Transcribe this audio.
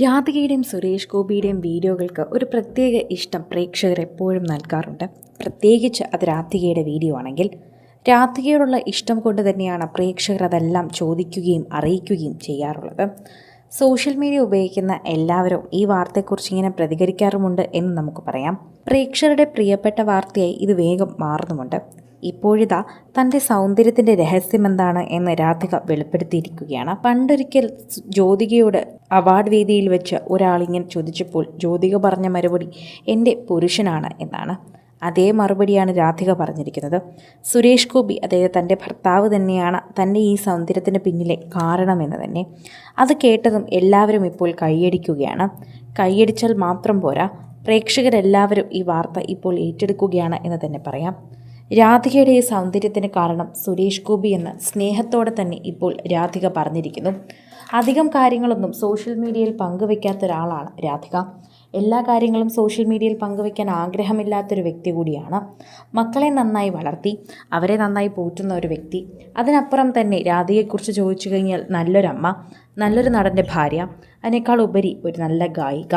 രാധികയുടെയും സുരേഷ് ഗോപിയുടെയും വീഡിയോകൾക്ക് ഒരു പ്രത്യേക ഇഷ്ടം പ്രേക്ഷകർ എപ്പോഴും നൽകാറുണ്ട്. പ്രത്യേകിച്ച് അത് രാധികയുടെ വീഡിയോ ആണെങ്കിൽ രാധികയോടുള്ള ഇഷ്ടം കൊണ്ട് തന്നെയാണ് പ്രേക്ഷകർ അതെല്ലാം ചോദിക്കുകയും അറിയിക്കുകയും ചെയ്യാറുള്ളത്. സോഷ്യൽ മീഡിയ ഉപയോഗിക്കുന്ന എല്ലാവരും ഈ വാർത്തയെക്കുറിച്ച് ഇങ്ങനെ പ്രതികരിക്കാറുമുണ്ട് എന്ന് നമുക്ക് പറയാം. പ്രേക്ഷകരുടെ പ്രിയപ്പെട്ട വാർത്തയായി ഇത് വേഗം മാറുന്നുമുണ്ട്. ഇപ്പോഴിതാ തൻ്റെ സൗന്ദര്യത്തിൻ്റെ രഹസ്യമെന്താണ് എന്ന് രാധിക വെളിപ്പെടുത്തിയിരിക്കുകയാണ്. പണ്ടൊരിക്കൽ ജ്യോതികയോട് അവാർഡ് വേദിയിൽ വെച്ച് ഒരാളിങ്ങനെ ചോദിച്ചപ്പോൾ ജ്യോതിക പറഞ്ഞ മറുപടി എൻ്റെ പുരുഷനാണ് എന്നാണ്. അതേ മറുപടിയാണ് രാധിക പറഞ്ഞിരിക്കുന്നത്. സുരേഷ് ഗോപി, അതായത് തൻ്റെ ഭർത്താവ് തന്നെയാണ് തൻ്റെ ഈ സൗന്ദര്യത്തിന് പിന്നിലെ കാരണമെന്ന് തന്നെ. അത് കേട്ടതും എല്ലാവരും ഇപ്പോൾ കൈയടിക്കുകയാണ്. കൈയടിച്ചാൽ മാത്രം പോരാ, പ്രേക്ഷകരെല്ലാവരും ഈ വാർത്ത ഇപ്പോൾ ഏറ്റെടുക്കുകയാണ് എന്ന് തന്നെ പറയാം. രാധികയുടെ ഈ സൗന്ദര്യത്തിന് കാരണം സുരേഷ് ഗോപി എന്ന് സ്നേഹത്തോടെ തന്നെ ഇപ്പോൾ രാധിക പറഞ്ഞിരിക്കുന്നു. അധികം കാര്യങ്ങളൊന്നും സോഷ്യൽ മീഡിയയിൽ പങ്കുവെക്കാത്ത ഒരാളാണ് രാധിക. എല്ലാ കാര്യങ്ങളും സോഷ്യൽ മീഡിയയിൽ പങ്കുവെക്കാൻ ആഗ്രഹമില്ലാത്തൊരു വ്യക്തി കൂടിയാണ്. മക്കളെ നന്നായി വളർത്തി അവരെ നന്നായി പോറ്റുന്ന ഒരു വ്യക്തി. അതിനപ്പുറം തന്നെ രാധികയെക്കുറിച്ച് ചോദിച്ചു കഴിഞ്ഞാൽ നല്ലൊരമ്മ, നല്ലൊരു നടൻ്റെ ഭാര്യ, അതിനേക്കാൾ ഉപരി ഒരു നല്ല ഗായിക.